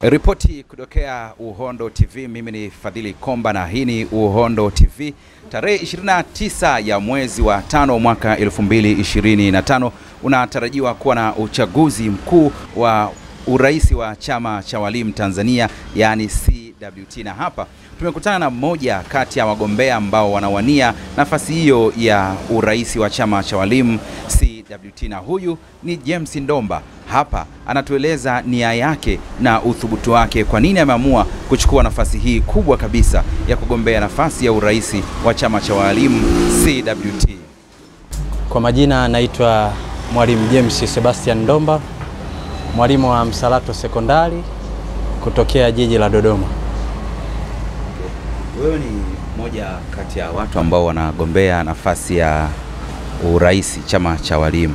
Ripoti kutokea Uhondo TV, mimi ni Fadhili Komba na hii ni Uhondo TV. Tarehe 29 ya mwezi wa 5 mwaka 2025 unatarajiwa kuwa na uchaguzi mkuu wa urais wa chama cha walimu Tanzania, yani CWT, na hapa tumekutana na mmoja kati ya wagombea ambao wanawania nafasi hiyo ya urais wa chama cha walimu CWT, na huyu ni James Ndomba. Hapa anatueleza nia yake na uthubutu wake kwa nini ameamua kuchukua nafasi hii kubwa kabisa ya kugombea nafasi ya urais wa chama cha walimu CWT. Kwa majina naitwa Mwalimu James Sebastian Ndomba, mwalimu wa Msalato Sekondari kutokea jiji la Dodoma. Wewe ni moja kati ya watu ambao wanagombea nafasi ya urais chama cha walimu,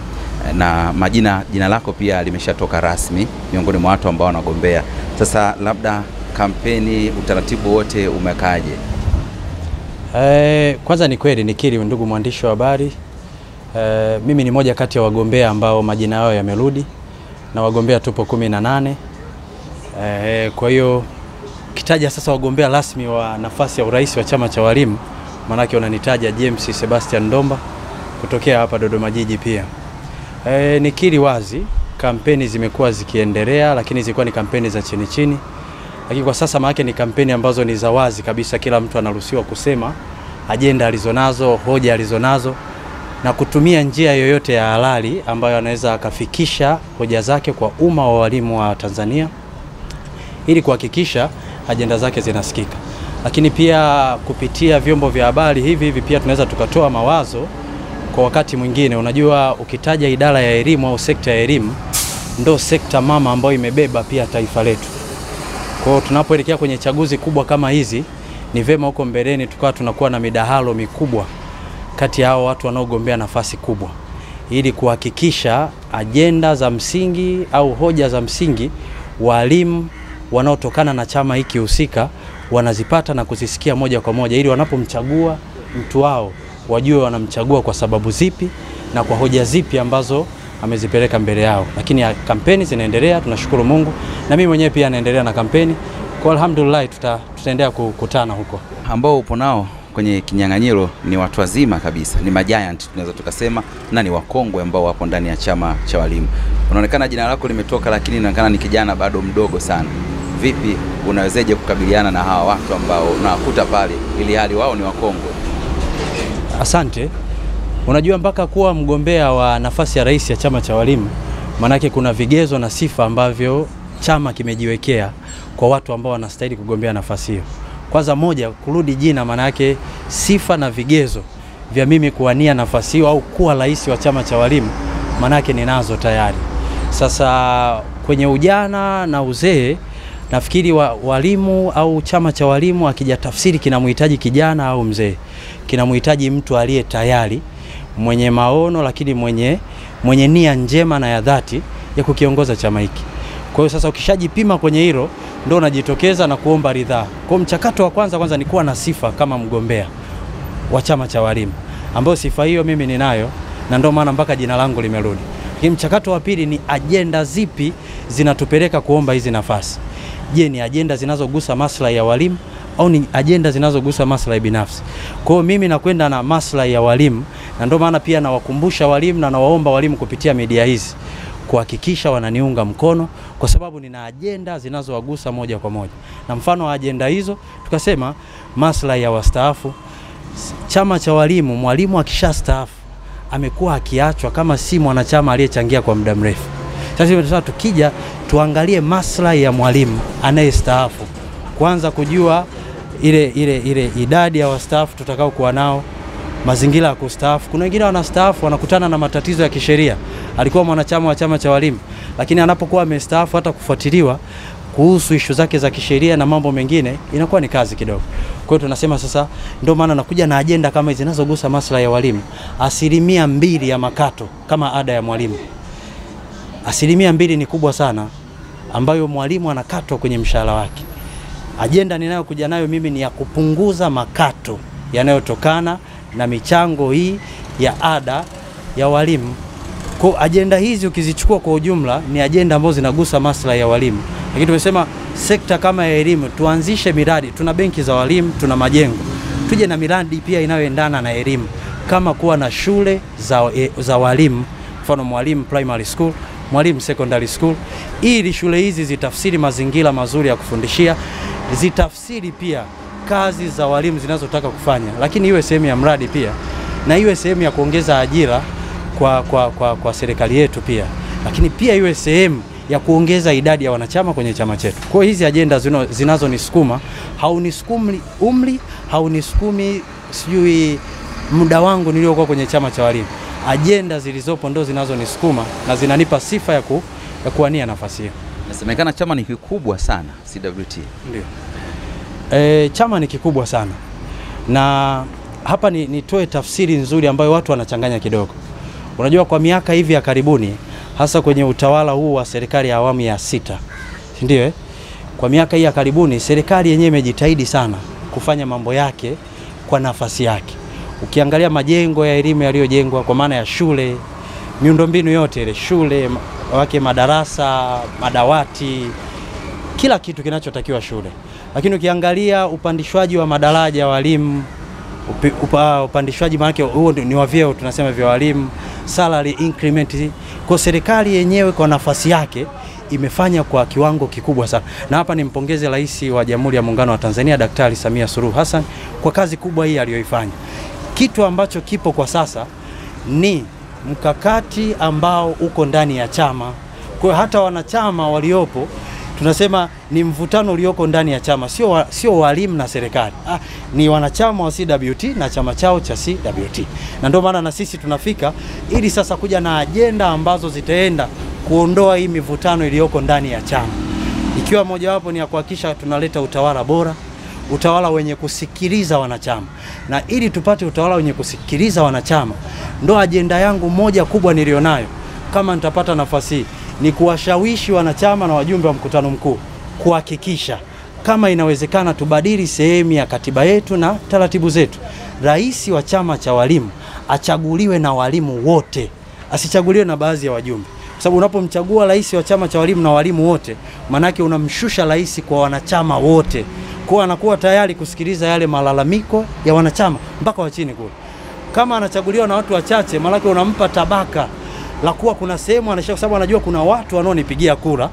na jina lako pia limeshatoka rasmi miongoni mwa watu ambao wanagombea. Sasa labda kampeni, utaratibu wote umekaje? Kwanza ni kweli nikiri, ndugu mwandishi wa habari, mimi ni moja kati ya wagombea ambao majina yao yamerudi, na wagombea tupo 18. Kwa hiyo kitaja sasa wagombea rasmi wa nafasi ya urais wa chama cha walimu, manake unanitaja James Sebastian Ndomba kutokea hapa Dodoma jiji pia. Nikiri wazi, kampeni zimekuwa zikiendelea, lakini zilikuwa ni kampeni za chini chini. Lakini kwa sasa maana ni kampeni ambazo ni za wazi kabisa, kila mtu anaruhusiwa kusema ajenda alizonazo, hoja alizonazo, na kutumia njia yoyote ya halali ambayo anaweza akafikisha hoja zake kwa umma wa walimu wa Tanzania ili kuhakikisha ajenda zake zinasikika. Lakini pia kupitia vyombo vya habari hivi pia tunaweza tukatoa mawazo kwa wakati mwingine. Unajua, ukitaja idara ya elimu au sekta ya elimu, ndo sekta mama ambayo imebeba pia taifa letu. Kwa hiyo tunapoelekea kwenye chaguzi kubwa kama hizi, ni vema huko mbeleni tunakuwa na midahalo mikubwa kati ya hao watu wanaogombea nafasi kubwa, ili kuhakikisha ajenda za msingi au hoja za msingi walimu wanaotokana na chama hiki husika wanazipata na kuzisikia moja kwa moja, ili wanapomchagua mtu wao wajue wanamchagua kwa sababu zipi na kwa hoja zipi ambazo amezipeleka mbele yao. Lakini kampeni zinaendelea, tunashukuru Mungu, na mimi mwenyewe pia naendelea na kampeni. Kwa alhamdulillah tutaendelea kukutana huko. Ambao upo nao kwenye kinyang'anyiro ni watu wazima kabisa, ni majiant tunaweza tukasema, na ni wakongwe ambao wapo ndani ya chama cha walimu. Unaonekana jina lako limetoka, lakini inaonekana ni kijana bado mdogo sana. Vipi unawezaje kukabiliana na hawa watu ambao unawakuta pale ili hali wao ni wakongwe? Asante. Unajua, mpaka kuwa mgombea wa nafasi ya rais ya chama cha walimu, manake kuna vigezo na sifa ambavyo chama kimejiwekea kwa watu ambao wanastahili kugombea nafasi hiyo. Kwanza moja, kurudi jina, manake sifa na vigezo vya mimi kuwania nafasi hiyo au kuwa rais wa chama cha walimu, manake ninazo tayari. Sasa kwenye ujana na uzee, nafikiri walimu au chama cha walimu akijatafsiri kinamhitaji kijana au mzee, kinamhitaji mtu aliye tayari, mwenye maono, lakini mwenye nia njema na ya dhati ya kukiongoza chama hiki. Kwa hiyo sasa ukishajipima kwenye hilo, ndio unajitokeza na kuomba ridhaa. Kwa mchakato wa kwanza ni kuwa na sifa kama mgombea wa chama cha walimu, ambayo sifa hiyo mimi ninayo, na ndio maana mpaka jina langu limerudi. Mchakato wa pili ni ajenda zipi zinatupeleka kuomba hizi nafasi. Je, ni ajenda zinazogusa maslahi ya walimu au ni ajenda zinazogusa maslahi binafsi? Kwa hiyo mimi nakwenda na maslahi ya walimu, na ndio maana pia nawakumbusha walimu na nawaomba walimu kupitia media hizi kuhakikisha wananiunga mkono, kwa sababu nina ajenda zinazowagusa moja kwa moja. Na mfano wa ajenda hizo tukasema maslahi ya wastaafu. Chama cha walimu, mwalimu akishastaafu amekuwa akiachwa kama si mwanachama aliyechangia kwa muda mrefu. Sasa tukija tuangalie maslahi ya mwalimu anayestaafu, kwanza kujua ile idadi ya wastaafu tutakao kuwa nao, mazingira ya kustaafu. Kuna wengine wanastaafu wanakutana na matatizo ya kisheria, alikuwa mwanachama wa chama cha walimu, lakini anapokuwa amestaafu hata kufuatiliwa kuhusu ishu zake za kisheria na mambo mengine inakuwa ni kazi kidogo. Kwa hiyo tunasema sasa, ndio maana nakuja na ajenda kama hizi zinazogusa maslahi ya walimu. 2% ya makato kama ada ya mwalimu. 2% ni kubwa sana ambayo mwalimu anakatwa kwenye mshahara wake. Ajenda ninayokuja nayo mimi ni ya kupunguza makato yanayotokana na michango hii ya ada ya walimu. Kwa ajenda hizi ukizichukua kwa ujumla ni ajenda ambazo zinagusa maslahi ya walimu, Lakini tumesema sekta kama ya elimu tuanzishe miradi, tuna benki za walimu, tuna majengo. Tuje na miradi pia inayoendana na elimu, kama kuwa na shule za walimu, mfano mwalimu primary school, mwalimu secondary school, ili shule hizi zitafsiri mazingira mazuri ya kufundishia, zitafsiri pia kazi za walimu zinazotaka kufanya, lakini iwe sehemu ya mradi pia, na iwe sehemu ya kuongeza ajira kwa serikali yetu pia, lakini pia iwe sehemu ya kuongeza idadi ya wanachama kwenye chama chetu. Kwa hizi ajenda zinazonisukuma, haunisukumi umri, haunisukumi sijui muda wangu niliokuwa kwenye chama cha walimu. Ajenda zilizopo ndo zinazonisukuma na zinanipa sifa ya kuwania nafasi hiyo. Inasemekana chama ni kikubwa sana CWT. Ndio. Chama ni kikubwa sana. Na hapa nitoe tafsiri nzuri ambayo watu wanachanganya kidogo. Unajua kwa miaka hivi ya karibuni, hasa kwenye utawala huu wa serikali ya awamu ya 6. Ndio Kwa miaka hii ya karibuni serikali yenyewe imejitahidi sana kufanya mambo yake kwa nafasi yake. Ukiangalia majengo ya elimu yaliyojengwa kwa maana ya shule, miundombinu yote ile, shule wake, madarasa, madawati, kila kitu kinachotakiwa shule. Lakini ukiangalia upandishwaji wa madaraja ya walimu, upandishwaji maana huo ni wa vyeo, tunasema vya walimu, salary increment, kwa serikali yenyewe kwa nafasi yake imefanya kwa kiwango kikubwa sana. Na hapa nimpongeze Rais wa Jamhuri ya Muungano wa Tanzania Daktari Samia Suluhu Hassan kwa kazi kubwa hii aliyoifanya. Kitu ambacho kipo kwa sasa ni mkakati ambao uko ndani ya chama. Kwa hata wanachama waliopo tunasema ni mvutano ulioko ndani ya chama, sio walimu na serikali. Ni wanachama wa CWT na chama chao cha CWT. Na ndio maana na sisi tunafika ili sasa kuja na ajenda ambazo zitaenda kuondoa hii mivutano iliyoko ndani ya chama. Ikiwa mojawapo ni ya kuhakikisha tunaleta utawala bora, utawala wenye kusikiliza wanachama. Na ili tupate utawala wenye kusikiliza wanachama, ndo ajenda yangu moja kubwa nilionayo kama nitapata nafasi, ni kuwashawishi wanachama na wajumbe wa mkutano mkuu kuhakikisha kama inawezekana tubadili sehemu ya katiba yetu na taratibu zetu. Rais wa chama cha walimu achaguliwe na walimu wote, asichaguliwe na baadhi ya wajumbe. Kwa sababu unapomchagua rais wa chama cha walimu na walimu wote, manake unamshusha rais kwa wanachama wote. Kwa anakuwa tayari kusikiliza yale malalamiko ya wanachama mpaka wa chini kule. Kama anachaguliwa na watu wachache, manake unampa tabaka la kuwa kuna sehemu anashika, sababu anajua kuna watu wanaonipigia kura,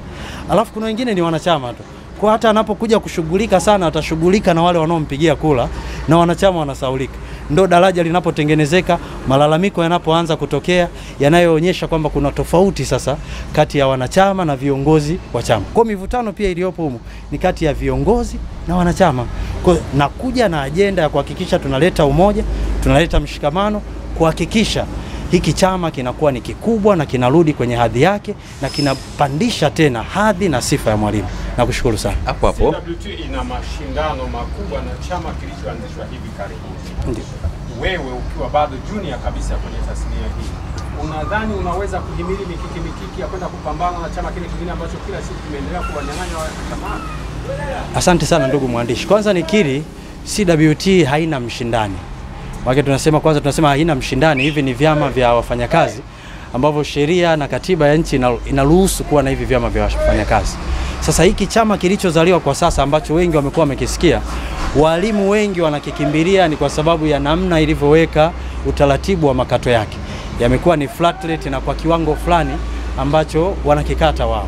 alafu kuna wengine ni wanachama tu. Kwa hata anapokuja kushughulika sana, atashughulika na wale wanaompigia kura na wanachama wanasaulika. Ndo daraja linapotengenezeka, malalamiko yanapoanza kutokea yanayoonyesha kwamba kuna tofauti sasa kati ya wanachama na viongozi wa chama. Kwa mivutano pia iliyopo humu ni kati ya viongozi na wanachama. Kwa nakuja na ajenda ya kuhakikisha tunaleta umoja, tunaleta mshikamano, kuhakikisha hiki chama kinakuwa ni kikubwa na kinarudi kwenye hadhi yake na kinapandisha tena hadhi na sifa ya mwalimu. Nakushukuru sana. Hapo CWT ina mashindano makubwa na chama kilichoanzishwa hivi karibuni. Ndio. Wewe ukiwa bado junior kabisa kwenye tasnia hii, unadhani unaweza kuhimili mikiki ya kwenda kupambana na chama kile kingine ambacho kila siku kimeendelea kuwanyang'anya wanachama? Asante sana ndugu mwandishi. Kwanza nikiri, CWT haina mshindani. Wake tunasema haina mshindani. Hivi ni vyama vya wafanyakazi ambavyo sheria na katiba ya nchi inaruhusu kuwa na hivi vyama vya wafanyakazi. Sasa hiki chama kilichozaliwa kwa sasa ambacho wengi wamekuwa wamekisikia, walimu wengi wanakikimbilia ni kwa sababu ya namna ilivyoweka utaratibu wa makato yake. Yamekuwa ni flat rate na kwa kiwango fulani ambacho wanakikata wao.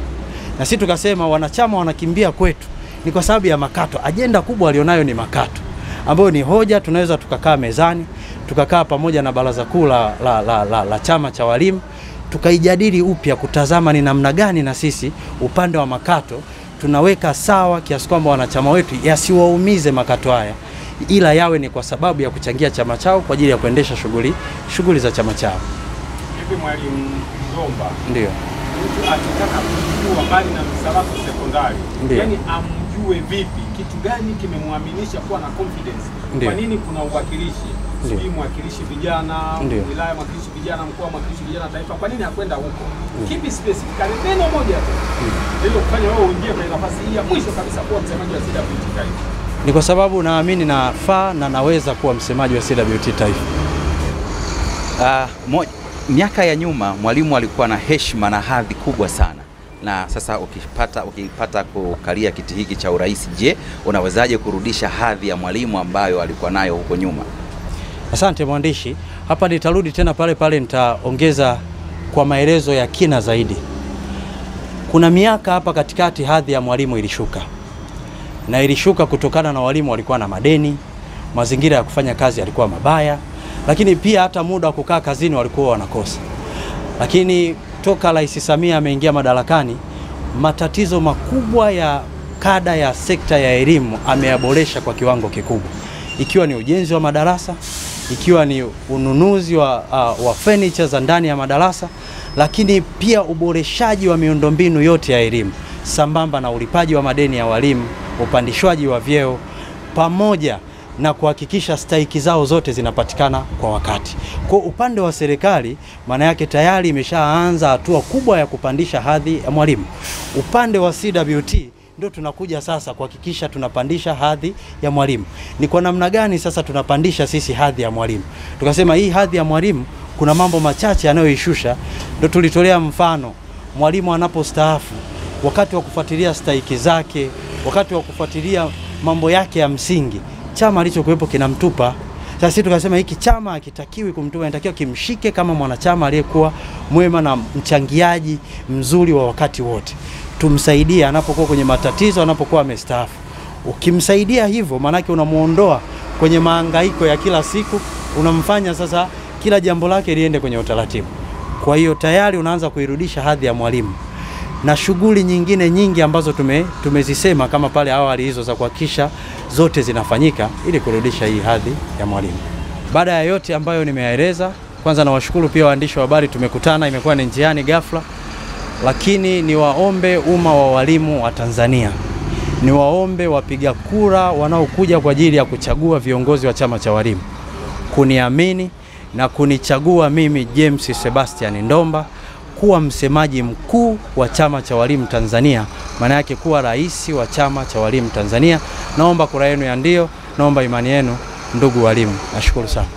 Na sisi tukasema wanachama wanakimbia kwetu ni kwa sababu ya makato. Ajenda kubwa alionayo ni makato, ambayo ni hoja tunaweza tukakaa mezani, tukakaa pamoja na baraza kuu la chama cha walimu, tukaijadili upya kutazama ni namna gani na sisi upande wa makato tunaweka sawa kiasi kwamba wanachama wetu yasiwaumize makato haya, ila yawe ni kwa sababu ya kuchangia chama chao kwa ajili ya kuendesha shughuli za chama chao. Hivi Mwalimu Ndomba, ndio mtu akitaka kujua mbali na msalafu sekondari, yani amjue vipi, kitu gani kimemwaminisha kuwa na confidence? Kwa nini kuna uwakilishi? Sijui mwakilishi vijana, wilaya mwakilishi vijana, mkoa mwakilishi vijana taifa, kwa nini hakwenda huko? Kipi specifically neno moja tu ndio kufanya wewe uingie kwenye nafasi hii ya mwisho kabisa kuwa msemaji wa CWT taifa? Ni kwa sababu naamini nafaa na naweza kuwa msemaji wa CWT taifa. Miaka ya nyuma Mwalimu alikuwa na heshima na hadhi kubwa sana, na sasa ukipata kukalia kiti hiki cha urais, je, unawezaje kurudisha hadhi ya mwalimu ambayo alikuwa nayo huko nyuma? Asante mwandishi. Hapa nitarudi tena pale pale, nitaongeza kwa maelezo ya kina zaidi. Kuna miaka hapa katikati hadhi ya mwalimu ilishuka. Na ilishuka kutokana na walimu walikuwa na madeni, mazingira ya kufanya kazi yalikuwa mabaya, lakini pia hata muda wa kukaa kazini walikuwa wanakosa. Lakini toka Rais Samia ameingia madarakani, matatizo makubwa ya kada ya sekta ya elimu ameyaboresha kwa kiwango kikubwa. Ikiwa ni ujenzi wa madarasa, ikiwa ni ununuzi wa furniture za ndani ya madarasa, lakini pia uboreshaji wa miundombinu yote ya elimu, sambamba na ulipaji wa madeni ya walimu, upandishwaji wa vyeo, pamoja na kuhakikisha stahiki zao zote zinapatikana kwa wakati. Kwa upande wa serikali, maana yake tayari imeshaanza hatua kubwa ya kupandisha hadhi ya mwalimu. Upande wa CWT ndio tunakuja sasa kuhakikisha tunapandisha hadhi ya mwalimu. Ni kwa namna gani sasa tunapandisha sisi hadhi ya mwalimu? Tukasema hii hadhi ya mwalimu kuna mambo machache yanayoishusha. Ndio tulitolea mfano, mwalimu anapostaafu, wakati wa kufuatilia stahiki zake, wakati wa kufuatilia mambo yake ya msingi, chama alichokuwepo kinamtupa. Sasa sisi tukasema hiki chama hakitakiwi kumtupa, inatakiwa kimshike kama mwanachama aliyekuwa mwema na mchangiaji mzuri wa wakati wote. Tumsaidie anapokuwa kwenye matatizo, anapokuwa amestaafu. Ukimsaidia hivyo, maana yake unamuondoa kwenye mahangaiko ya kila siku, unamfanya sasa kila jambo lake liende kwenye utaratibu. Kwa hiyo tayari unaanza kuirudisha hadhi ya mwalimu. Na shughuli nyingine nyingi ambazo tumezisema kama pale awali, hizo za kuhakikisha zote zinafanyika ili kurudisha hii hadhi ya mwalimu. Baada ya yote ambayo nimeyaeleza, kwanza nawashukuru pia waandishi wa habari, tumekutana, imekuwa ni njiani ghafla, lakini niwaombe umma wa walimu wa Tanzania, niwaombe wapiga kura wanaokuja kwa ajili ya kuchagua viongozi wa chama cha walimu kuniamini na kunichagua mimi James Sebastian Ndomba kuwa msemaji mkuu wa chama cha walimu Tanzania, maana yake kuwa rais wa chama cha walimu Tanzania. Naomba kura yenu ya ndio, naomba imani yenu ndugu walimu. Nashukuru sana.